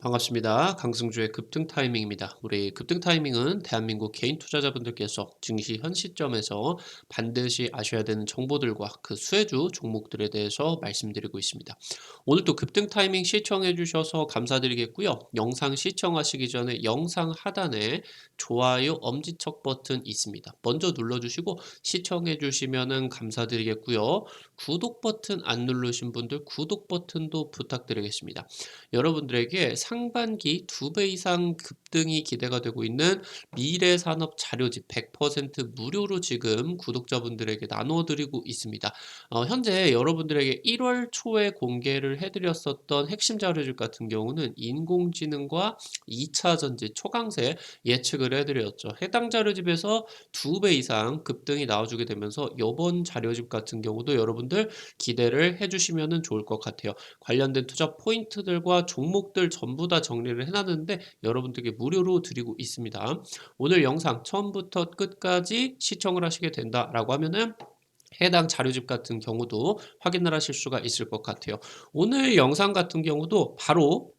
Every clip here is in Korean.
반갑습니다. 강승주의 급등 타이밍입니다. 우리 급등 타이밍은 대한민국 개인 투자자분들께서 증시 현 시점에서 반드시 아셔야 되는 정보들과 그 수혜주 종목들에 대해서 말씀드리고 있습니다. 오늘도 급등 타이밍 시청해 주셔서 감사드리겠고요. 영상 시청하시기 전에 영상 하단에 좋아요 엄지척 버튼 있습니다. 먼저 눌러주시고 시청해 주시면 감사드리겠고요. 구독 버튼 안 누르신 분들 구독 버튼도 부탁드리겠습니다. 여러분들에게 상반기 2배 이상 급등이 기대가 되고 있는 미래산업 자료집 100% 무료로 지금 구독자분들에게 나눠드리고 있습니다. 현재 여러분들에게 1월 초에 공개를 해드렸었던 핵심 자료집 같은 경우는 인공지능과 2차 전지 초강세 예측을 해드렸죠. 해당 자료집에서 2배 이상 급등이 나와주게 되면서 이번 자료집 같은 경우도 여러분들 기대를 해주시면 좋을 것 같아요. 관련된 투자 포인트들과 종목들 전부 다 정리를 해놨는데 여러분들께 무료로 드리고 있습니다. 오늘 영상 처음부터 끝까지 시청을 하시게 된다라고 하면은 해당 자료집 같은 경우도 확인을 하실 수가 있을 것 같아요. 오늘 영상 같은 경우도 바로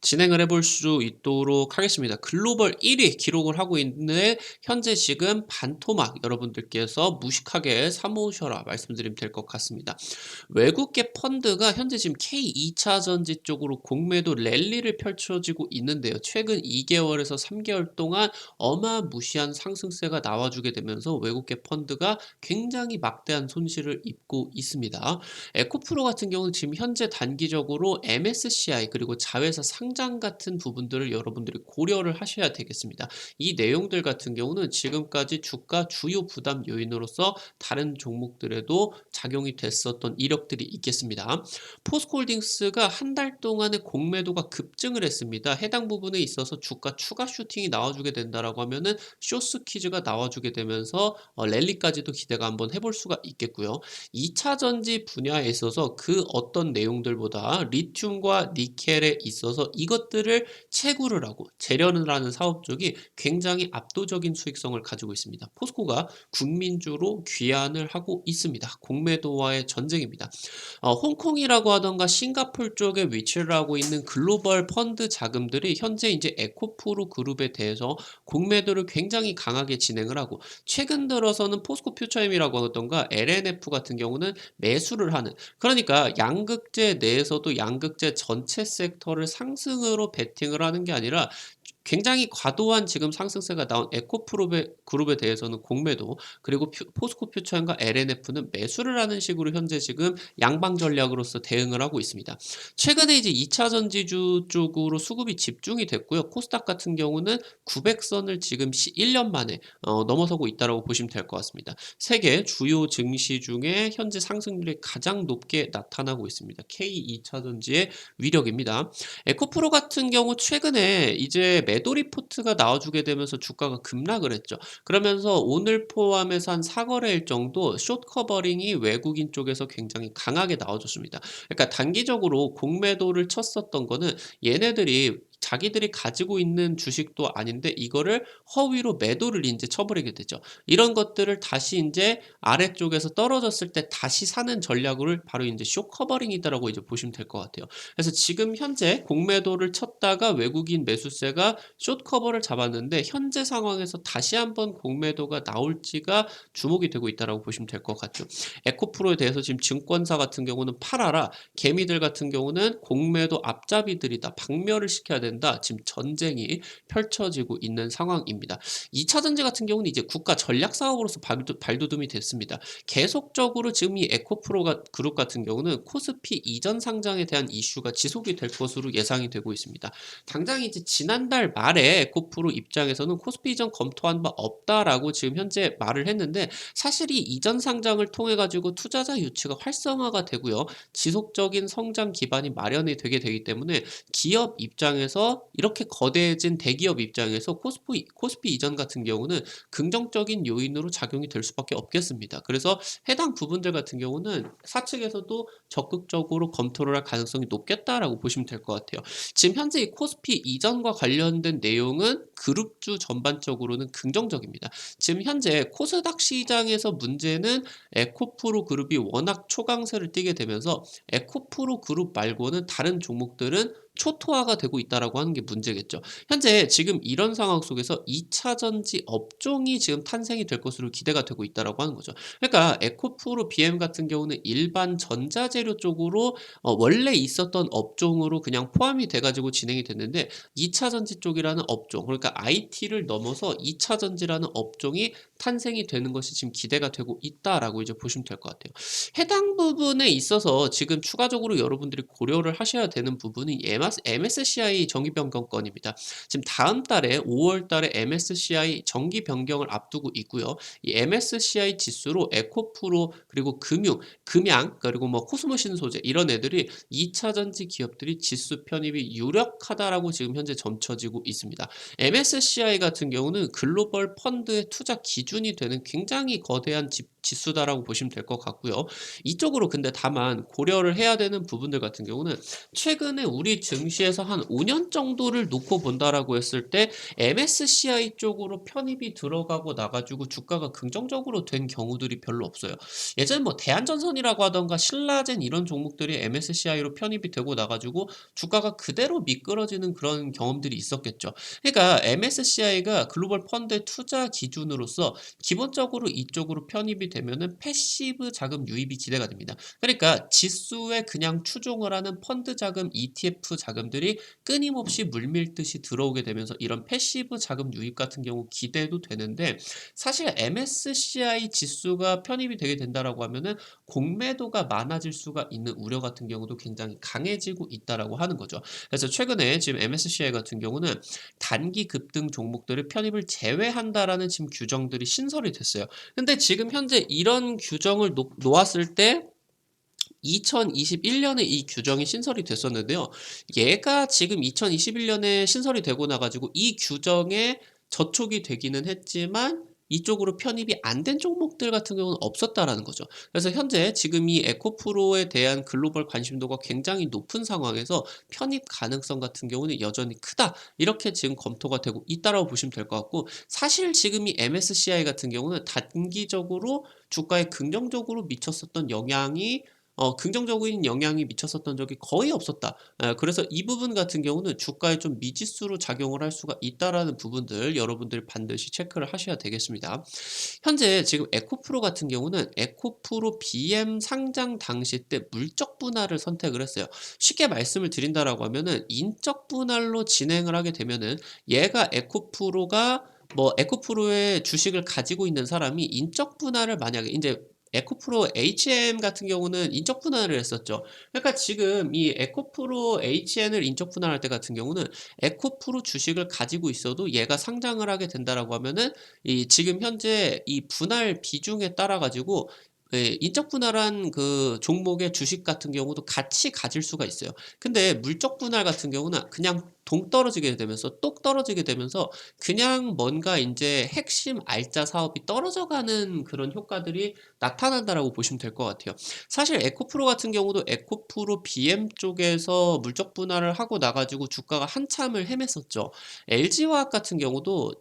진행을 해볼 수 있도록 하겠습니다. 글로벌 1위 기록을 하고 있는 현재 지금 반토막 여러분들께서 무식하게 사모으셔라 말씀드리면 될 것 같습니다. 외국계 펀드가 현재 지금 K2차 전지 쪽으로 공매도 랠리를 펼쳐지고 있는데요. 최근 2개월에서 3개월 동안 어마무시한 상승세가 나와주게 되면서 외국계 펀드가 굉장히 막대한 손실을 입고 있습니다. 에코프로 같은 경우는 지금 현재 단기적으로 MSCI 그리고 자회사 상장 같은 부분들을 여러분들이 고려를 하셔야 되겠습니다. 이 내용들 같은 경우는 지금까지 주가 주요 부담 요인으로서 다른 종목들에도 작용이 됐었던 이력들이 있겠습니다. 포스코홀딩스가 한 달 동안의 공매도가 급증을 했습니다. 해당 부분에 있어서 주가 추가 슈팅이 나와주게 된다라고 하면은 쇼스퀴즈가 나와주게 되면서 랠리까지도 기대가 한번 해볼 수가 있겠고요. 2차 전지 분야에 있어서 그 어떤 내용들보다 리튬과 니켈에 있어서 이것들을 채굴을 하고 재련을 하는 사업 쪽이 굉장히 압도적인 수익성을 가지고 있습니다. 포스코가 국민주로 귀환을 하고 있습니다. 공매도와의 전쟁입니다. 홍콩이라고 하던가 싱가폴 쪽에 위치를 하고 있는 글로벌 펀드 자금들이 현재 이제 에코프로 그룹에 대해서 공매도를 굉장히 강하게 진행을 하고 최근 들어서는 포스코 퓨처엠이라고 하던가 LNF 같은 경우는 매수를 하는 그러니까 양극재 내에서도 양극재 전체 섹터를 상승으로 베팅을 하는 게 아니라 굉장히 과도한 지금 상승세가 나온 그룹에 대해서는 공매도 그리고 포스코 퓨처엠과 LNF는 매수를 하는 식으로 현재 지금 양방 전략으로서 대응을 하고 있습니다. 최근에 이제 2차 전지주 쪽으로 수급이 집중이 됐고요. 코스닥 같은 경우는 900선을 지금 1년 만에 넘어서고 있다고 보시면 될 것 같습니다. 세계 주요 증시 중에 현재 상승률이 가장 높게 나타나고 있습니다. K2차 전지의 위력입니다. 에코프로 같은 경우 최근에 이제 매도 리포트가 나와주게 되면서 주가가 급락을 했죠. 그러면서 오늘 포함해서 한 4거래일 정도 숏 커버링이 외국인 쪽에서 굉장히 강하게 나와줬습니다. 그러니까 단기적으로 공매도를 쳤었던 거는 얘네들이 자기들이 가지고 있는 주식도 아닌데 이거를 허위로 매도를 이제 쳐버리게 되죠. 이런 것들을 다시 이제 아래쪽에서 떨어졌을 때 다시 사는 전략을 바로 이제 숏 커버링이다라고 이제 보시면 될 것 같아요. 그래서 지금 현재 공매도를 쳤다가 외국인 매수세가 숏 커버를 잡았는데 현재 상황에서 다시 한번 공매도가 나올지가 주목이 되고 있다라고 보시면 될 것 같죠. 에코프로에 대해서 지금 증권사 같은 경우는 팔아라. 개미들 같은 경우는 공매도 앞잡이들이다. 박멸을 시켜야 된다. 지금 전쟁이 펼쳐지고 있는 상황입니다. 2차 전지 같은 경우는 이제 국가 전략 사업으로서 발돋움이 됐습니다. 계속적으로 지금 이 에코프로 그룹 같은 경우는 코스피 이전 상장에 대한 이슈가 지속이 될 것으로 예상이 되고 있습니다. 당장 이제 지난달 말에 에코프로 입장에서는 코스피 이전 검토한 바 없다라고 지금 현재 말을 했는데 사실 이 이전 상장을 통해 가지고 투자자 유치가 활성화가 되고요. 지속적인 성장 기반이 마련이 되게 되기 때문에 기업 입장에서 이렇게 거대해진 대기업 입장에서 코스피 이전 같은 경우는 긍정적인 요인으로 작용이 될 수밖에 없겠습니다. 그래서 해당 부분들 같은 경우는 사측에서도 적극적으로 검토를 할 가능성이 높겠다라고 보시면 될 것 같아요. 지금 현재 이 코스피 이전과 관련된 내용은 그룹주 전반적으로는 긍정적입니다. 지금 현재 코스닥 시장에서 문제는 에코프로 그룹이 워낙 초강세를 띠게 되면서 에코프로 그룹 말고는 다른 종목들은 초토화가 되고 있다라고 하는 게 문제겠죠. 현재 지금 이런 상황 속에서 2차 전지 업종이 지금 탄생이 될 것으로 기대가 되고 있다라고 하는 거죠. 그러니까 에코프로 BM 같은 경우는 일반 전자재료 쪽으로 원래 있었던 업종으로 그냥 포함이 돼 가지고 진행이 됐는데 2차 전지 쪽이라는 업종, 그러니까 IT를 넘어서 2차 전지라는 업종이 탄생이 되는 것이 지금 기대가 되고 있다라고 이제 보시면 될 것 같아요. 해당 부분에 있어서 지금 추가적으로 여러분들이 고려를 하셔야 되는 부분이 MSCI 정기 변경권입니다. 지금 다음 달에 5월 달에 MSCI 정기 변경을 앞두고 있고요. 이 MSCI 지수로 에코프로 그리고 금양 그리고 뭐 코스모신 소재 이런 애들이 2차 전지 기업들이 지수 편입이 유력하다라고 지금 현재 점쳐지고 있습니다. MSCI 같은 경우는 글로벌 펀드의 투자 기준이 되는 굉장히 거대한 지수다라고 보시면 될 것 같고요. 이쪽으로 근데 다만 고려를 해야 되는 부분들 같은 경우는 최근에 우리 증시에서 한 5년 정도를 놓고 본다라고 했을 때 MSCI 쪽으로 편입이 들어가고 나가지고 주가가 긍정적으로 된 경우들이 별로 없어요. 예전에 뭐 대한전선이라고 하던가 신라젠 이런 종목들이 MSCI로 편입이 되고 나가지고 주가가 그대로 미끄러지는 그런 경험들이 있었겠죠. 그러니까 MSCI가 글로벌 펀드의 투자 기준으로서 기본적으로 이쪽으로 편입이 되면은 패시브 자금 유입이 기대가 됩니다. 그러니까 지수에 그냥 추종을 하는 펀드 자금, ETF 자금들이 끊임없이 물밀듯이 들어오게 되면서 이런 패시브 자금 유입 같은 경우 기대도 되는데 사실 MSCI 지수가 편입이 되게 된다라고 하면은 공매도가 많아질 수가 있는 우려 같은 경우도 굉장히 강해지고 있다라고 하는 거죠. 그래서 최근에 지금 MSCI 같은 경우는 단기 급등 종목들을 편입을 제외한다라는 지금 규정들이 신설이 됐어요. 근데 지금 현재 이런 규정을 놓았을 때 2021년에 이 규정이 신설이 됐었는데요. 얘가 지금 2021년에 신설이 되고 나가지고 이 규정에 저촉이 되기는 했지만 이쪽으로 편입이 안 된 종목들 같은 경우는 없었다라는 거죠. 그래서 현재 지금 이 에코프로에 대한 글로벌 관심도가 굉장히 높은 상황에서 편입 가능성 같은 경우는 여전히 크다. 이렇게 지금 검토가 되고 있다라고 보시면 될 것 같고 사실 지금 이 MSCI 같은 경우는 단기적으로 주가에 긍정적으로 미쳤었던 영향이 긍정적인 영향이 미쳤었던 적이 거의 없었다. 그래서 이 부분 같은 경우는 주가에 좀 미지수로 작용을 할 수가 있다라는 부분들 여러분들 반드시 체크를 하셔야 되겠습니다. 현재 지금 에코프로 같은 경우는 에코프로 BM 상장 당시 때 물적 분할을 선택을 했어요. 쉽게 말씀을 드린다라고 하면은 인적 분할로 진행을 하게 되면은 얘가 에코프로의 주식을 가지고 있는 사람이 인적 분할을 만약에 이제 에코프로 HM 같은 경우는 인적 분할을 했었죠. 그러니까 지금 이 에코프로 HN을 인적 분할할 때 같은 경우는 에코프로 주식을 가지고 있어도 얘가 상장을 하게 된다라고 하면은 이 지금 현재 이 분할 비중에 따라 가지고 인적 분할한 그 종목의 주식 같은 경우도 같이 가질 수가 있어요. 근데 물적 분할 같은 경우는 그냥 동떨어지게 되면서 똑 떨어지게 되면서 그냥 뭔가 인제 핵심 알짜 사업이 떨어져 가는 그런 효과들이 나타난다라고 보시면 될 것 같아요. 사실 에코프로 같은 경우도 에코프로 BM 쪽에서 물적 분할을 하고 나 가지고 주가가 한참을 헤맸었죠. LG화학 같은 경우도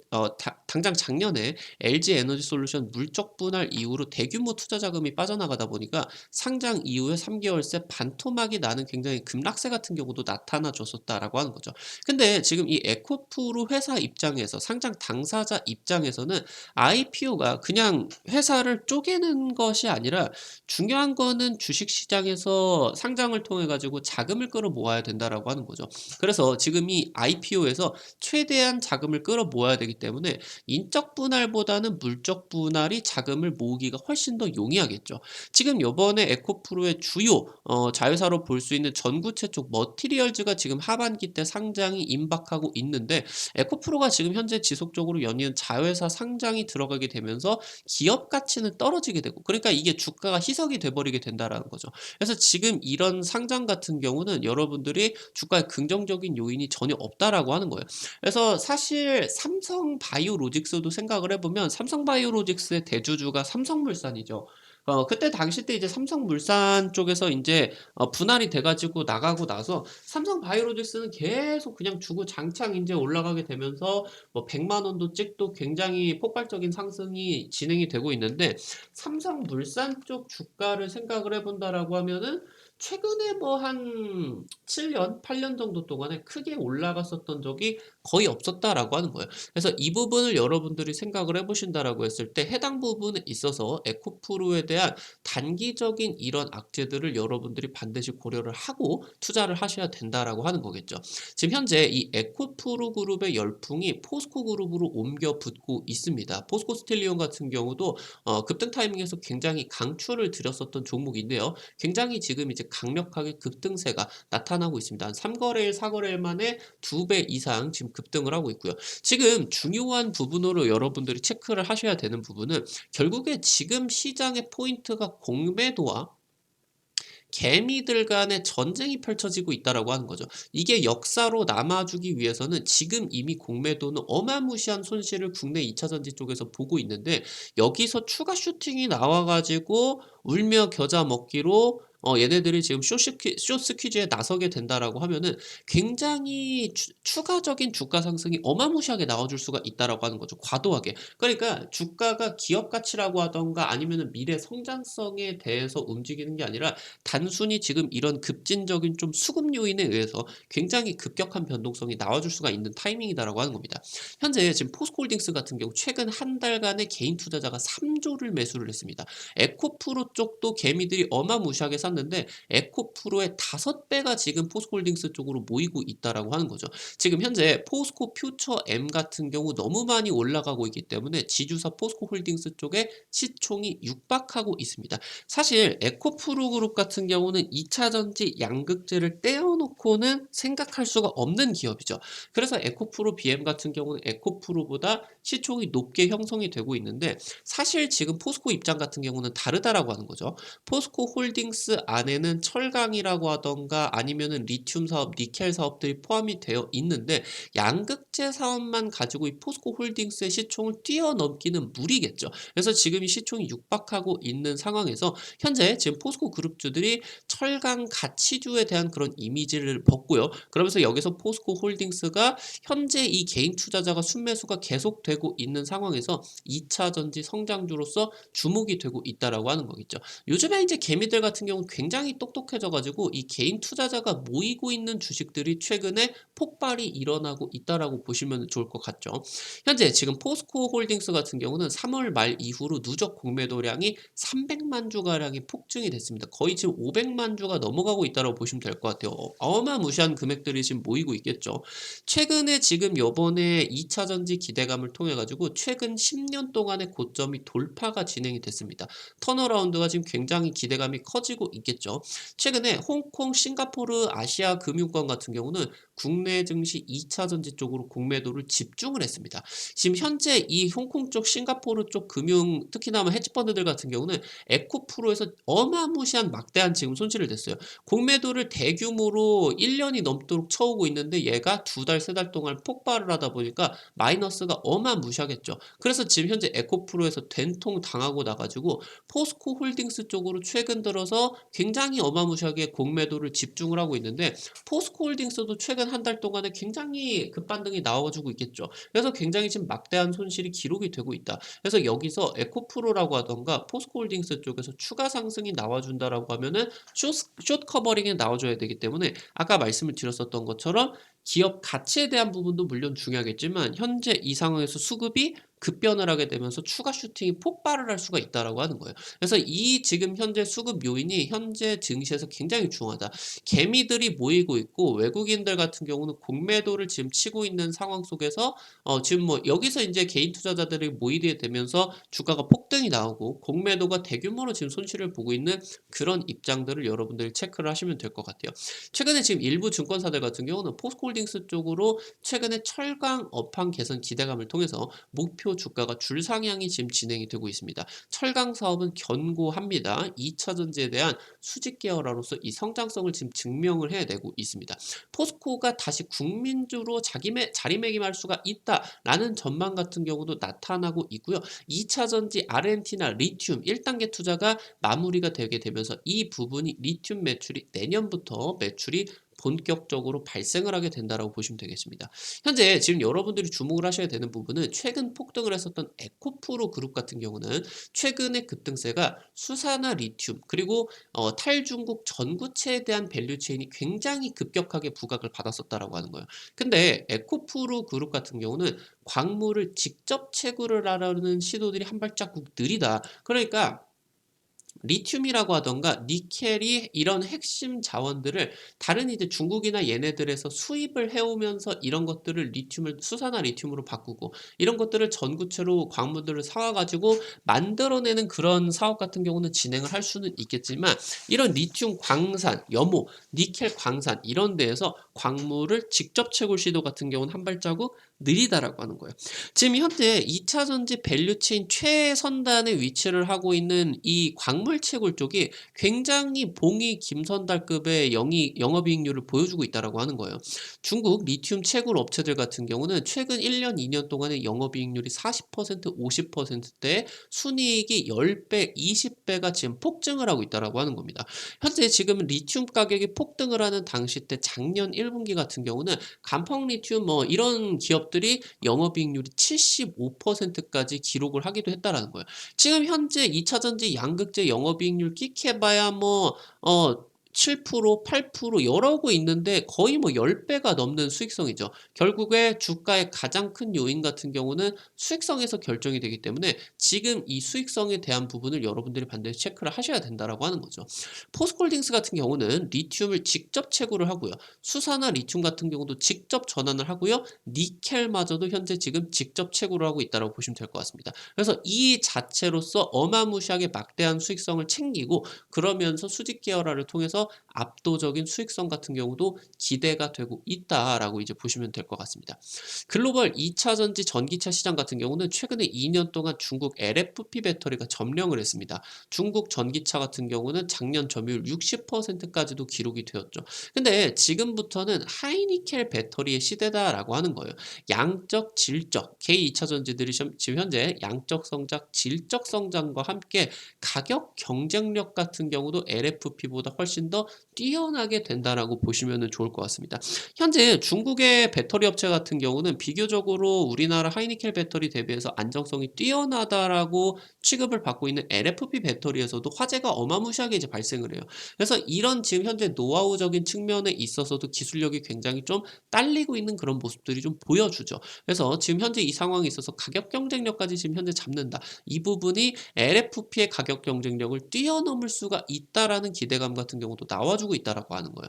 당장 작년에 LG에너지솔루션 물적 분할 이후로 대규모 투자 자금이 빠져나가다 보니까 상장 이후에 3개월 새 반토막이 나는 굉장히 급락세 같은 경우도 나타나 줬었다라고 하는 거죠. 근데 지금 이 에코프로 회사 입장에서 상장 당사자 입장에서는 IPO가 그냥 회사를 쪼개는 것이 아니라 중요한 거는 주식 시장에서 상장을 통해 가지고 자금을 끌어 모아야 된다라고 하는 거죠. 그래서 지금 이 IPO에서 최대한 자금을 끌어 모아야 되기 때문에 인적 분할보다는 물적 분할이 자금을 모으기가 훨씬 더 용이하겠죠. 지금 요번에 에코프로의 주요 자회사로 볼 수 있는 전구체 쪽 머티리얼즈가 지금 하반기 때 상장이 임박하고 있는데 에코프로가 지금 현재 지속적으로 연이은 자회사 상장이 들어가게 되면서 기업 가치는 떨어지게 되고 그러니까 이게 주가가 희석이 돼 버리게 된다라는 거죠. 그래서 지금 이런 상장 같은 경우는 여러분들이 주가에 긍정적인 요인이 전혀 없다라고 하는 거예요. 그래서 사실 삼성바이오로직스도 생각을 해보면 삼성바이오로직스의 대주주가 삼성물산이죠. 그때 당시 때 이제 삼성물산 쪽에서 이제 분할이 돼가지고 나가고 나서 삼성바이오로직스는 계속 그냥 주구장창 이제 올라가게 되면서 뭐 100만 원도 찍도 굉장히 폭발적인 상승이 진행이 되고 있는데 삼성물산 쪽 주가를 생각을 해본다라고 하면은 최근에 뭐 한 7 년, 8년 정도 동안에 크게 올라갔었던 적이 거의 없었다라고 하는 거예요. 그래서 이 부분을 여러분들이 생각을 해 보신다라고 했을 때 해당 부분에 있어서 에코프로에 대한 단기적인 이런 악재들을 여러분들이 반드시 고려를 하고 투자를 하셔야 된다라고 하는 거겠죠. 지금 현재 이 에코프로 그룹의 열풍이 포스코 그룹으로 옮겨 붙고 있습니다. 포스코 스틸리온 같은 경우도 급등 타이밍에서 굉장히 강추를 드렸었던 종목인데요. 굉장히 지금 이제 강력하게 급등세가 나타나고 있습니다. 한 3거래일, 4거래일 만에 2배 이상 지금 급등을 하고 있고요. 지금 중요한 부분으로 여러분들이 체크를 하셔야 되는 부분은 결국에 지금 시장의 포인트가 공매도와 개미들 간의 전쟁이 펼쳐지고 있다라고 하는 거죠. 이게 역사로 남아주기 위해서는 지금 이미 공매도는 어마무시한 손실을 국내 2차 전지 쪽에서 보고 있는데 여기서 추가 슈팅이 나와가지고 울며 겨자 먹기로 얘네들이 지금 쇼스퀴즈에 나서게 된다라고 하면은 굉장히 추가적인 주가 상승이 어마무시하게 나와줄 수가 있다라고 하는 거죠. 과도하게. 그러니까 주가가 기업 가치라고 하던가 아니면은 미래 성장성에 대해서 움직이는 게 아니라 단순히 지금 이런 급진적인 좀 수급 요인에 의해서 굉장히 급격한 변동성이 나와줄 수가 있는 타이밍이다라고 하는 겁니다. 현재 지금 포스코홀딩스 같은 경우 최근 한 달간의 개인 투자자가 3조를 매수를 했습니다. 에코프로 쪽도 개미들이 어마무시하게 샀는데 에코프로의 5배가 지금 포스코홀딩스 쪽으로 모이고 있다라고 하는 거죠. 지금 현재 포스코 퓨처 M 같은 경우 너무 많이 올라가고 있기 때문에 지주사 포스코홀딩스 쪽에 시총이 육박하고 있습니다. 사실 에코프로 그룹 같은 경우는 2차 전지 양극재를 떼어놓고는 생각할 수가 없는 기업이죠. 그래서 에코프로 BM 같은 경우는 에코프로보다 시총이 높게 형성이 되고 있는데 사실 지금 포스코 입장 같은 경우는 다르다라고 하는 거죠. 포스코 홀딩스 안에는 철강이라고 하던가 아니면은 리튬 사업, 니켈 사업들이 포함이 되어 있는데 양극재 사업만 가지고 이 포스코 홀딩스의 시총을 뛰어넘기는 무리겠죠. 그래서 지금 이 시총이 육박하고 있는 상황에서 현재 지금 포스코 그룹주들이 철강 가치주에 대한 그런 이미지를 벗고요. 그러면서 여기서 포스코 홀딩스가 현재 이 개인 투자자가 순매수가 계속되고 있는 상황에서 2차 전지 성장주로서 주목이 되고 있다라고 하는 거겠죠. 요즘에 이제 개미들 같은 경우는 굉장히 똑똑해져 가지고 이 개인 투자자가 모이고 있는 주식들이 최근에 폭발이 일어나고 있다라고 보시면 좋을 것 같죠. 현재 지금 포스코 홀딩스 같은 경우는 3월 말 이후로 누적 공매도량이 300만 주가량이 폭증이 됐습니다. 거의 지금 500만 주가 넘어가고 있다고 보시면 될 것 같아요. 어마무시한 금액들이 지금 모이고 있겠죠. 최근에 지금 요번에 2차 전지 기대감을 통해 가지고 최근 10년 동안의 고점이 돌파가 진행이 됐습니다. 턴어라운드가 지금 굉장히 기대감이 커지고 있겠죠. 최근에 홍콩, 싱가포르, 아시아 금융권 같은 경우는 국내 증시 2차 전지 쪽으로 공매도를 집중을 했습니다. 지금 현재 이 홍콩 쪽, 싱가포르 쪽 금융 특히나 헤지펀드들 같은 경우는 에코프로에서 어마무시한 막대한 지금 손실을 냈어요. 공매도를 대규모로 1년이 넘도록 쳐오고 있는데 얘가 2달, 3달 동안 폭발을 하다 보니까 마이너스가 어마무시하겠죠. 그래서 지금 현재 에코프로에서 된통 당하고 나가지고 포스코 홀딩스 쪽으로 최근 들어서 굉장히 어마무시하게 공매도를 집중을 하고 있는데 포스코 홀딩스도 최근 한 달 동안에 굉장히 급반등이 나와주고 있겠죠. 그래서 굉장히 지금 막대한 손실이 기록이 되고 있다. 그래서 여기서 에코프로라고 하던가 포스코홀딩스 쪽에서 추가 상승이 나와준다라고 하면은 숏 커버링에 나와줘야 되기 때문에 아까 말씀을 드렸었던 것처럼 기업 가치에 대한 부분도 물론 중요하겠지만 현재 이 상황에서 수급이 급변을 하게 되면서 추가 슈팅이 폭발을 할 수가 있다라고 하는 거예요. 그래서 이 지금 현재 수급 요인이 현재 증시에서 굉장히 중요하다. 개미들이 모이고 있고 외국인들 같은 경우는 공매도를 지금 치고 있는 상황 속에서 지금 뭐 여기서 이제 개인 투자자들이 모이게 되면서 주가가 폭등이 나오고 공매도가 대규모로 지금 손실을 보고 있는 그런 입장들을 여러분들이 체크를 하시면 될 것 같아요. 최근에 지금 일부 증권사들 같은 경우는 포스코홀딩스 쪽으로 최근에 철강 업황 개선 기대감을 통해서 목표 주가가 줄상향이 지금 진행이 되고 있습니다. 철강 사업은 견고합니다. 2차 전지에 대한 수직 계열화로서 이 성장성을 지금 증명을 해내고 있습니다. 포스코가 다시 국민주로 자리매김할 수가 있다라는 전망 같은 경우도 나타나고 있고요. 2차 전지 아르헨티나 리튬 1단계 투자가 마무리가 되게 되면서 이 부분이 리튬 매출이 내년부터 매출이 본격적으로 발생을 하게 된다라고 보시면 되겠습니다. 현재 지금 여러분들이 주목을 하셔야 되는 부분은 최근 폭등을 했었던 에코프로 그룹 같은 경우는 최근의 급등세가 수사나 리튬 그리고 탈중국 전구체에 대한 밸류 체인이 굉장히 급격하게 부각을 받았었다라고 하는 거예요. 근데 에코프로 그룹 같은 경우는 광물을 직접 채굴을 하려는 시도들이 한 발자국 느리다. 그러니까 리튬이라고 하던가 니켈이 이런 핵심 자원들을 다른 이제 중국이나 얘네들에서 수입을 해오면서 이런 것들을 리튬을 수산화 리튬으로 바꾸고 이런 것들을 전구체로 광물들을 사와가지고 만들어내는 그런 사업 같은 경우는 진행을 할 수는 있겠지만 이런 리튬 광산, 염호, 니켈 광산 이런 데에서 광물을 직접 채굴 시도 같은 경우는 한 발자국 느리다라고 하는 거예요. 지금 현재 2차 전지 밸류체인 최선단에 위치를 하고 있는 이 광물 채굴 쪽이 굉장히 봉이 김선달급의 영업이익률을 보여주고 있다라고 하는 거예요. 중국 리튬 채굴 업체들 같은 경우는 최근 1년, 2년 동안의 영업이익률이 40%, 50%대 순이익이 10배, 20배가 지금 폭증을 하고 있다라고 하는 겁니다. 현재 지금 리튬 가격이 폭등을 하는 당시 때 작년 1분기 같은 경우는 간펑 리튬 뭐 이런 기업들이 영업이익률이 75%까지 기록을 하기도 했다라는 거예요. 지금 현재 2차 전지 양극재 영업이익률 끽해봐야 뭐 7%, 8% 여러고 있는데 거의 뭐 10배가 넘는 수익성이죠. 결국에 주가의 가장 큰 요인 같은 경우는 수익성에서 결정이 되기 때문에 지금 이 수익성에 대한 부분을 여러분들이 반드시 체크를 하셔야 된다라고 하는 거죠. 포스코홀딩스 같은 경우는 리튬을 직접 채굴을 하고요. 수산화 리튬 같은 경우도 직접 전환을 하고요. 니켈마저도 현재 지금 직접 채굴을 하고 있다고 보시면 될 것 같습니다. 그래서 이 자체로서 어마무시하게 막대한 수익성을 챙기고 그러면서 수직 계열화를 통해서 압도적인 수익성 같은 경우도 기대가 되고 있다라고 이제 보시면 될 것 같습니다. 글로벌 2차 전지 전기차 시장 같은 경우는 최근에 2년 동안 중국 LFP 배터리가 점령을 했습니다. 중국 전기차 같은 경우는 작년 점유율 60%까지도 기록이 되었죠. 근데 지금부터는 하이니켈 배터리의 시대다라고 하는 거예요. 양적, 질적, K2차 전지들이 지금 현재 양적 성장, 질적 성장과 함께 가격 경쟁력 같은 경우도 LFP보다 훨씬 더 뛰어나게 된다라고 보시면 좋을 것 같습니다. 현재 중국의 배터리 업체 같은 경우는 비교적으로 우리나라 하이니켈 배터리 대비해서 안정성이 뛰어나다라고 취급을 받고 있는 LFP 배터리에서도 화재가 어마무시하게 이제 발생을 해요. 그래서 이런 지금 현재 노하우적인 측면에 있어서도 기술력이 굉장히 좀 딸리고 있는 그런 모습들이 좀 보여주죠. 그래서 지금 현재 이 상황에 있어서 가격 경쟁력까지 지금 현재 잡는다. 이 부분이 LFP의 가격 경쟁력을 뛰어넘을 수가 있다라는 기대감 같은 경우도 나와주고 있다라고 하는 거예요.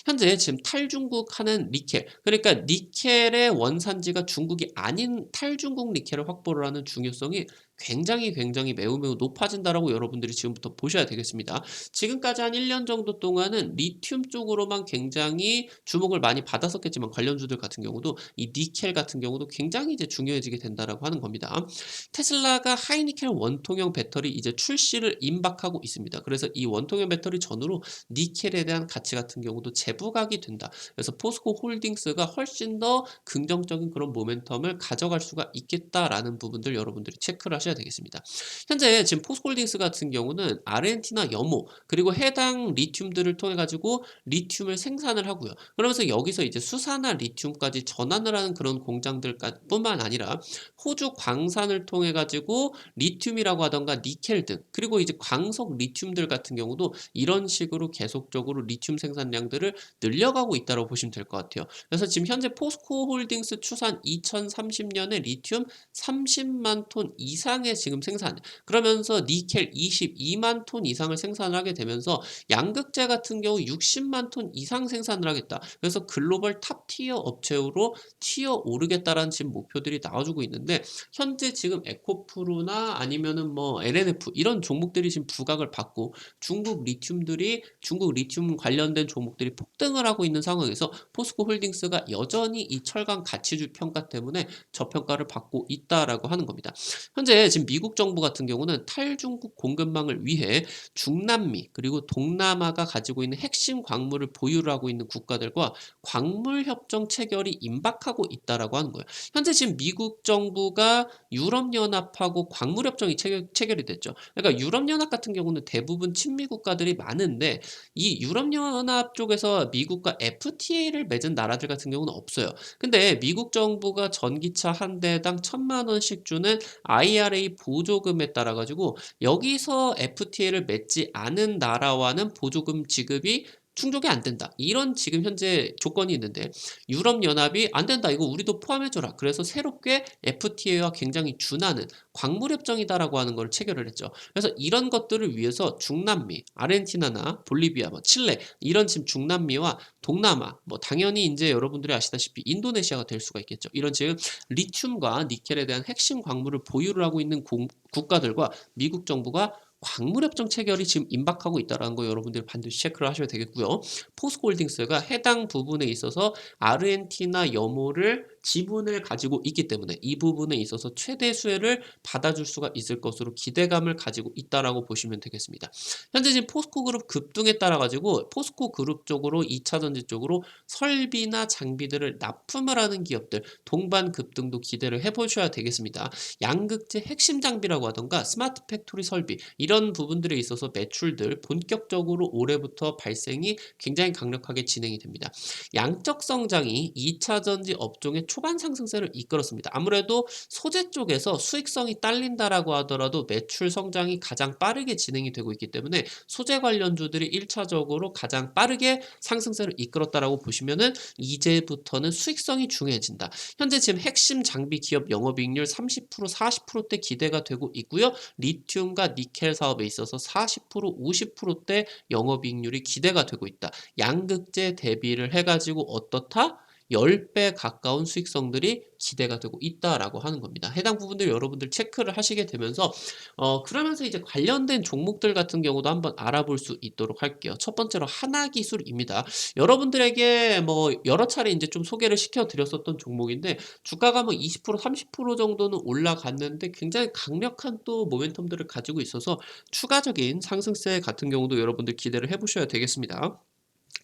현재 지금 탈중국 하는 니켈, 그러니까 니켈의 원산지가 중국이 아닌 탈중국 니켈을 확보를 하는 중요성이 굉장히 매우 높아진다라고 여러분들이 지금부터 보셔야 되겠습니다. 지금까지 한 1년 정도 동안은 리튬 쪽으로만 굉장히 주목을 많이 받았었겠지만 관련주들 같은 경우도 이 니켈 같은 경우도 굉장히 이제 중요해지게 된다라고 하는 겁니다. 테슬라가 하이니켈 원통형 배터리 이제 출시를 임박하고 있습니다. 그래서 이 원통형 배터리 전후로 니켈에 대한 가치 같은 경우도 재부각이 된다. 그래서 포스코 홀딩스가 훨씬 더 긍정적인 그런 모멘텀을 가져갈 수가 있겠다라는 부분들 여러분들이 체크를 하셔야 되겠습니다. 현재 지금 포스코홀딩스 같은 경우는 아르헨티나 염호 그리고 해당 리튬들을 통해 가지고 리튬을 생산을 하고요. 그러면서 여기서 이제 수산화 리튬까지 전환을 하는 그런 공장들뿐만 아니라 호주 광산을 통해 가지고 리튬이라고 하던가 니켈 등 그리고 이제 광석 리튬들 같은 경우도 이런 식으로 계속적으로 리튬 생산량들을 늘려가고 있다고 보시면 될 것 같아요. 그래서 지금 현재 포스코홀딩스 추산 2030년에 리튬 30만 톤 이상의 지금 생산 그러면서 니켈 22만 톤 이상을 생산을 하게 되면서 양극재 같은 경우 60만 톤 이상 생산을 하겠다. 그래서 글로벌 탑티어 업체로 튀어 오르겠다라는 지금 목표들이 나와주고 있는데 현재 지금 에코프로나 아니면은 뭐 LNF 이런 종목들이 지금 부각을 받고 중국 리튬 관련된 종목들이 폭등을 하고 있는 상황에서 포스코홀딩스가 여전히 이 철강 가치주 평가 때문에 저평가를 받고 있다라고 하는 겁니다. 현재 현재 지금 미국 정부 같은 경우는 탈중국 공급망을 위해 중남미 그리고 동남아가 가지고 있는 핵심 광물을 보유를 하고 있는 국가들과 광물 협정 체결이 임박하고 있다라고 하는 거예요. 현재 지금 미국 정부가 유럽연합하고 광물 협정이 체결이 됐죠. 그러니까 유럽연합 같은 경우는 대부분 친미 국가들이 많은데 이 유럽연합 쪽에서 미국과 FTA를 맺은 나라들 같은 경우는 없어요. 근데 미국 정부가 전기차 한 대당 1,000만 원씩 주는 IRA 보조금에 따라 가지고 여기서 FTA를 맺지 않은 나라와는 보조금 지급이 충족이 안 된다. 이런 지금 현재 조건이 있는데 유럽연합이 안 된다. 이거 우리도 포함해 줘라. 그래서 새롭게 FTA와 굉장히 준하는 광물 협정이다라고 하는 걸 체결을 했죠. 그래서 이런 것들을 위해서 중남미, 아르헨티나나 볼리비아, 뭐 칠레 이런 지금 중남미와 동남아, 뭐 당연히 이제 여러분들이 아시다시피 인도네시아가 될 수가 있겠죠. 이런 지금 리튬과 니켈에 대한 핵심 광물을 보유를 하고 있는 국가들과 미국 정부가 광물협정 체결이 지금 임박하고 있다는 거 여러분들 반드시 체크를 하셔야 되겠고요. 포스코홀딩스가 해당 부분에 있어서 아르헨티나 염호를 지분을 가지고 있기 때문에 이 부분에 있어서 최대 수혜를 받아줄 수가 있을 것으로 기대감을 가지고 있다라고 보시면 되겠습니다. 현재 지금 포스코 그룹 급등에 따라 가지고 포스코 그룹 쪽으로 2차 전지 쪽으로 설비나 장비들을 납품을 하는 기업들 동반 급등도 기대를 해보셔야 되겠습니다. 양극재 핵심 장비라고 하던가 스마트 팩토리 설비 이런 부분들에 있어서 매출들 본격적으로 올해부터 발생이 굉장히 강력하게 진행이 됩니다. 양적 성장이 2차 전지 업종의 초반 상승세를 이끌었습니다. 아무래도 소재 쪽에서 수익성이 딸린다라고 하더라도 매출 성장이 가장 빠르게 진행이 되고 있기 때문에 소재 관련주들이 1차적으로 가장 빠르게 상승세를 이끌었다라고 보시면은 이제부터는 수익성이 중요해진다. 현재 지금 핵심 장비 기업 영업이익률 30% 40%대 기대가 되고 있고요. 리튬과 니켈 사업에 있어서 40% 50%대 영업이익률이 기대가 되고 있다. 양극재 대비를 해가지고 어떻다? 10배 가까운 수익성들이 기대가 되고 있다라고 하는 겁니다. 해당 부분들 여러분들 체크를 하시게 되면서 그러면서 이제 관련된 종목들 같은 경우도 한번 알아볼 수 있도록 할게요. 첫 번째로 하나기술입니다. 여러분들에게 뭐 여러 차례 이제 좀 소개를 시켜 드렸었던 종목인데 주가가 뭐 20% 30% 정도는 올라갔는데 굉장히 강력한 또 모멘텀들을 가지고 있어서 추가적인 상승세 같은 경우도 여러분들 기대를 해보셔야 되겠습니다.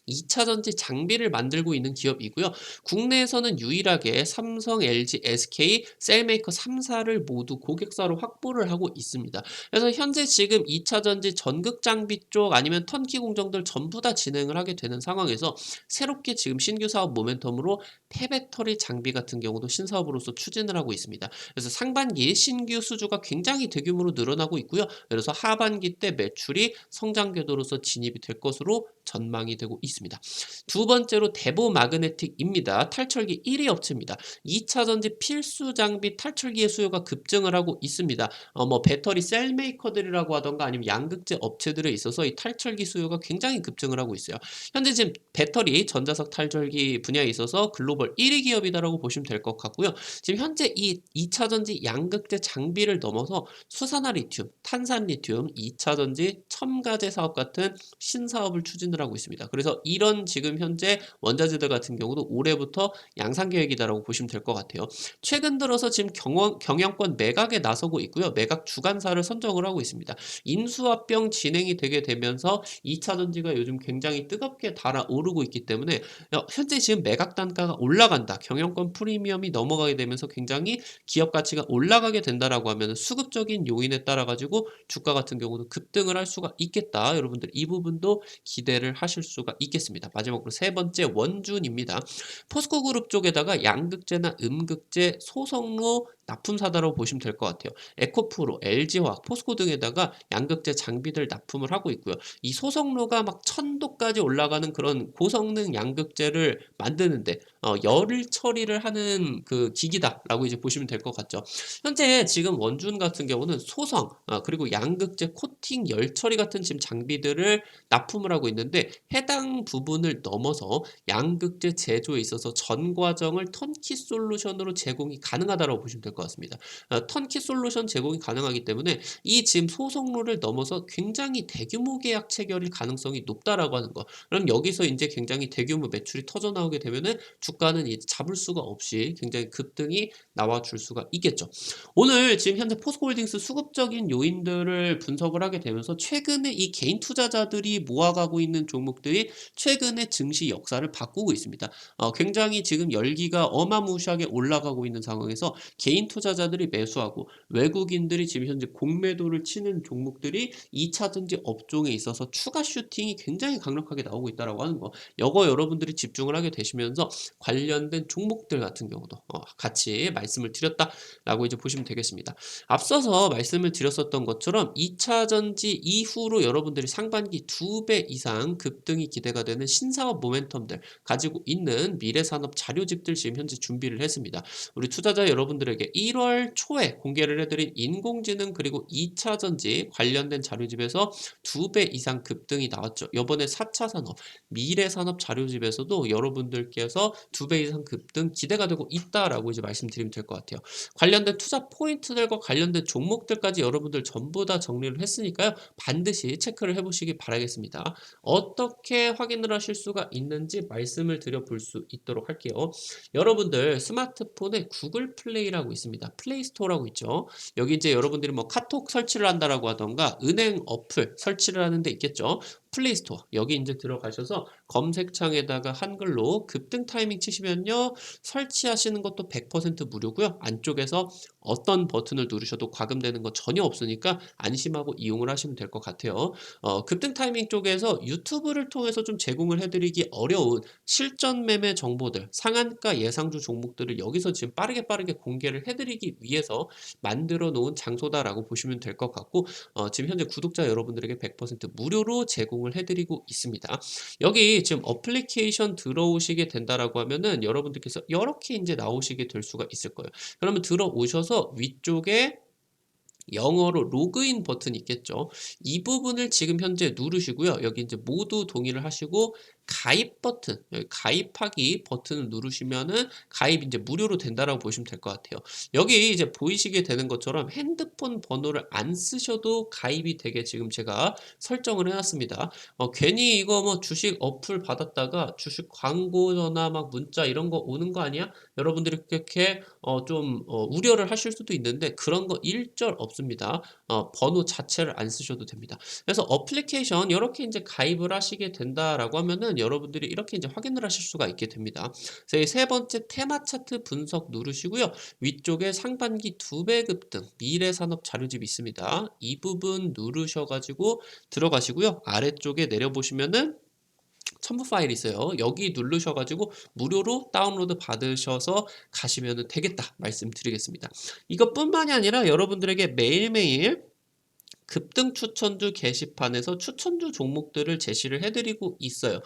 2차 전지 장비를 만들고 있는 기업이고요. 국내에서는 유일하게 삼성, LG, SK, 셀메이커 3사를 모두 고객사로 확보를 하고 있습니다. 그래서 현재 지금 2차 전지 전극 장비 쪽 아니면 턴키 공정들 전부 다 진행을 하게 되는 상황에서 새롭게 지금 신규 사업 모멘텀으로 폐배터리 장비 같은 경우도 신사업으로서 추진을 하고 있습니다. 그래서 상반기 신규 수주가 굉장히 대규모로 늘어나고 있고요. 그래서 하반기 때 매출이 성장 궤도로서 진입이 될 것으로 전망이 되고 있습니다. 두 번째로 대보 마그네틱입니다. 탈철기 1위 업체입니다. 2차 전지 필수 장비 탈철기의 수요가 급증을 하고 있습니다. 뭐 배터리 셀 메이커들이라고 하던가 아니면 양극재 업체들에 있어서 이 탈철기 수요가 굉장히 급증을 하고 있어요. 현재 지금 배터리 전자석 탈철기 분야에 있어서 글로벌 1위 기업이다라고 보시면 될 것 같고요. 지금 현재 이 2차 전지 양극재 장비를 넘어서 수산화 리튬, 탄산 리튬, 2차 전지 첨가제 사업 같은 신사업을 추진을 하고 있습니다. 그래서 이런 지금 현재 원자재들 같은 경우도 올해부터 양산 계획이다라고 보시면 될 것 같아요. 최근 들어서 지금 경영권 매각에 나서고 있고요. 매각 주관사를 선정을 하고 있습니다. 인수합병 진행이 되게 되면서 2차 전지가 요즘 굉장히 뜨겁게 달아오르고 있기 때문에 현재 지금 매각 단가가 올라간다. 경영권 프리미엄이 넘어가게 되면서 굉장히 기업 가치가 올라가게 된다라고 하면 수급적인 요인에 따라 가지고 주가 같은 경우도 급등을 할 수가 있겠다. 여러분들 이 부분도 기대를 하실 수가 있겠습니다. 마지막으로 세 번째 원준입니다. 포스코 그룹 쪽에다가 양극재나 음극재, 소성로 납품사다라고 보시면 될 것 같아요. 에코프로, LG화학, 포스코 등에다가 양극재 장비들 납품을 하고 있고요. 이 소성로가 막 1000도까지 올라가는 그런 고성능 양극재를 만드는데 열 처리를 하는 그 기기다라고 이제 보시면 될 것 같죠. 현재 지금 원준 같은 경우는 소성 그리고 양극재 코팅 열 처리 같은 지금 장비들을 납품을 하고 있는데 해당 부분을 넘어서 양극재 제조에 있어서 전 과정을 턴키 솔루션으로 제공이 가능하다고 보시면 될 것 같습니다. 턴키 솔루션 제공이 가능하기 때문에 이 지금 소속로를 넘어서 굉장히 대규모 계약 체결일 가능성이 높다라고 하는 거. 그럼 여기서 이제 굉장히 대규모 매출이 터져 나오게 되면은 주가는 이제 잡을 수가 없이 굉장히 급등이 나와줄 수가 있겠죠. 오늘 지금 현재 포스코홀딩스 수급적인 요인들을 분석을 하게 되면서 최근에 이 개인 투자자들이 모아가고 있는 종목들이 최근에 증시 역사를 바꾸고 있습니다. 굉장히 지금 열기가 어마무시하게 올라가고 있는 상황에서 개인 투자자들이 매수하고 외국인들이 지금 현재 공매도를 치는 종목들이 2차전지 업종에 있어서 추가 슈팅이 굉장히 강력하게 나오고 있다라고 하는 거. 이거 여러분들이 집중을 하게 되시면서 관련된 종목들 같은 경우도 같이 말씀을 드렸다라고 이제 보시면 되겠습니다. 앞서서 말씀을 드렸었던 것처럼 2차 전지 이후로 여러분들이 상반기 2배 이상 급등이 기대가 되는 신사업 모멘텀들 가지고 있는 미래산업 자료집들 지금 현재 준비를 했습니다. 우리 투자자 여러분들에게 1월 초에 공개를 해드린 인공지능 그리고 2차 전지 관련된 자료집에서 2배 이상 급등이 나왔죠. 이번에 4차 산업 미래산업 자료집에서도 여러분들께서 2배 이상 급등 기대가 되고 있다라고 이제 말씀드리면 될 것 같아요. 관련된 투자 포인트들과 관련된 종목들까지 여러분들 전부 다 정리를 했으니까요. 반드시 체크를 해보시기 바라겠습니다. 어떻게 확인을 하실 수가 있는지 말씀을 드려볼 수 있도록 할게요. 여러분들 스마트폰에 구글 플레이라고 있습니다. 플레이스토어라고 있죠. 여기 이제 여러분들이 뭐 카톡 설치를 한다라고 하던가 은행 어플 설치를 하는 데 있겠죠. 플레이스토어 여기 이제 들어가셔서 검색창에다가 한글로 급등 타이밍 치시면요 설치하시는 것도 100% 무료고요. 안쪽에서 어떤 버튼을 누르셔도 과금되는 거 전혀 없으니까 안심하고 이용을 하시면 될 것 같아요. 급등 타이밍 쪽에서 유튜브를 통해서 좀 제공을 해드리기 어려운 실전 매매 정보들 상한가 예상주 종목들을 여기서 지금 빠르게 공개를 해드리기 위해서 만들어 놓은 장소다라고 보시면 될 것 같고 지금 현재 구독자 여러분들에게 100% 무료로 제공을 해드리고 있습니다. 여기 지금 어플리케이션 들어오시게 된다라고 하면은 여러분들께서 이렇게 이제 나오시게 될 수가 있을 거예요. 그러면 들어오셔서 위쪽에 영어로 로그인 버튼이 있겠죠. 이 부분을 지금 현재 누르시고요. 여기 이제 모두 동의를 하시고 가입 버튼, 여기 가입하기 버튼을 누르시면은 가입 이제 무료로 된다라고 보시면 될 것 같아요. 여기 이제 보이시게 되는 것처럼 핸드폰 번호를 안 쓰셔도 가입이 되게 지금 제가 설정을 해놨습니다. 괜히 이거 뭐 주식 어플 받았다가 주식 광고 전화 막 문자 이런 거 오는 거 아니야? 여러분들이 그렇게 좀 우려를 하실 수도 있는데 그런 거 일절 없습니다. 번호 자체를 안 쓰셔도 됩니다. 그래서 어플리케이션 이렇게 이제 가입을 하시게 된다라고 하면은 여러분들이 이렇게 이제 확인을 하실 수가 있게 됩니다. 그래서 이 세 번째 테마 차트 분석 누르시고요. 위쪽에 상반기 2배 급등 미래산업 자료집이 있습니다. 이 부분 누르셔가지고 들어가시고요. 아래쪽에 내려보시면은 첨부 파일이 있어요. 여기 누르셔가지고 무료로 다운로드 받으셔서 가시면 되겠다 말씀드리겠습니다. 이것뿐만이 아니라 여러분들에게 매일매일 급등 추천주 게시판에서 추천주 종목들을 제시를 해드리고 있어요.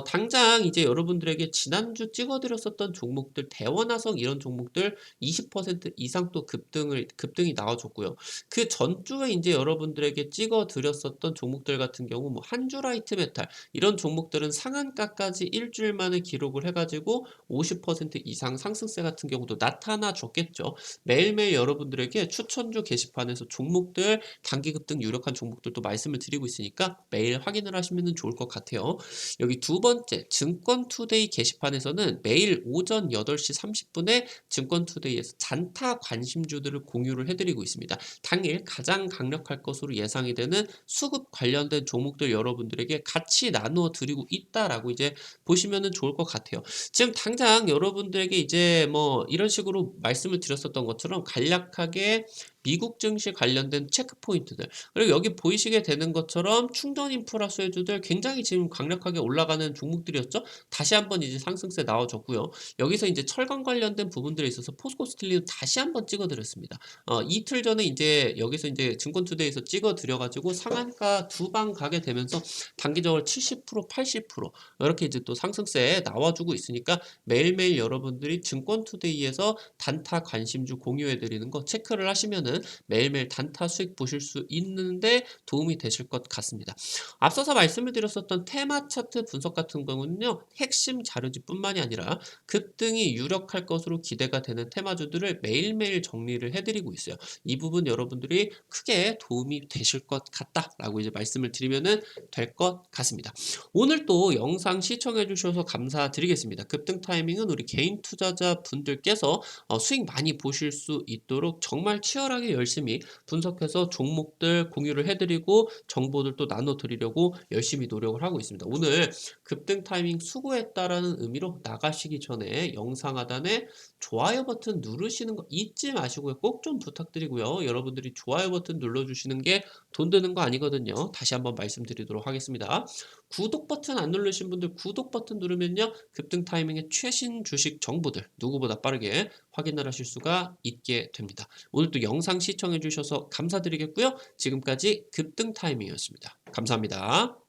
당장 이제 여러분들에게 지난주 찍어드렸었던 종목들, 대원화성 이런 종목들 20% 이상 또 급등이 나와줬고요. 그 전주에 이제 여러분들에게 찍어드렸었던 종목들 같은 경우 뭐 한주라이트 메탈 이런 종목들은 상한가까지 일주일 만에 기록을 해가지고 50% 이상 상승세 같은 경우도 나타나 줬겠죠. 매일매일 여러분들에게 추천주 게시판에서 종목들 단기 급등 유력한 종목들도 말씀을 드리고 있으니까 매일 확인을 하시면 좋을 것 같아요. 여기 두 번째 증권투데이 게시판에서는 매일 오전 8시 30분에 증권투데이에서 잔타 관심주들을 공유를 해드리고 있습니다. 당일 가장 강력할 것으로 예상이 되는 수급 관련된 종목들 여러분들에게 같이 나누어 드리고 있다라고 이제 보시면 좋을 것 같아요. 지금 당장 여러분들에게 이제 뭐 이런 식으로 말씀을 드렸었던 것처럼 간략하게 미국 증시 관련된 체크 포인트들 그리고 여기 보이시게 되는 것처럼 충전 인프라 수혜주들 굉장히 지금 강력하게 올라가는 종목들이었죠. 다시 한번 이제 상승세 나와줬고요. 여기서 이제 철강 관련된 부분들에 있어서 포스코 스틸리온 다시 한번 찍어드렸습니다. 이틀 전에 이제 여기서 이제 증권투데이에서 찍어드려가지고 상한가 두 방 가게 되면서 단기적으로 70% 80% 이렇게 이제 또 상승세 나와주고 있으니까 매일매일 여러분들이 증권투데이에서 단타 관심주 공유해드리는 거 체크를 하시면은 매일매일 단타 수익 보실 수 수 있는데 도움이 되실 것 같습니다. 앞서서 말씀을 드렸었던 테마 차트 분석 같은 경우는요. 핵심 자료집뿐만이 아니라 급등이 유력할 것으로 기대가 되는 테마주들을 매일매일 정리를 해 드리고 있어요. 이 부분 여러분들이 크게 도움이 되실 것 같다라고 이제 말씀을 드리면은 될 것 같습니다. 오늘 또 영상 시청해 주셔서 감사드리겠습니다. 급등 타이밍은 우리 개인 투자자 분들께서 수익 많이 보실 수 있도록 정말 치열하게 열심히 분석해서 종목들 공유를 해드리고 정보들 또 나눠드리려고 열심히 노력을 하고 있습니다. 오늘 급등 타이밍 수고했다라는 의미로 나가시기 전에 영상 하단에 좋아요 버튼 누르시는 거 잊지 마시고요. 꼭 좀 부탁드리고요. 여러분들이 좋아요 버튼 눌러주시는 게 돈 드는 거 아니거든요. 다시 한번 말씀드리도록 하겠습니다. 구독 버튼 안 누르신 분들 구독 버튼 누르면요. 급등 타이밍의 최신 주식 정보들 누구보다 빠르게 확인을 하실 수가 있게 됩니다. 오늘 또 영상 시청해 주셔서 감사드리겠고요. 지금까지 급등 타이밍이었습니다. 감사합니다.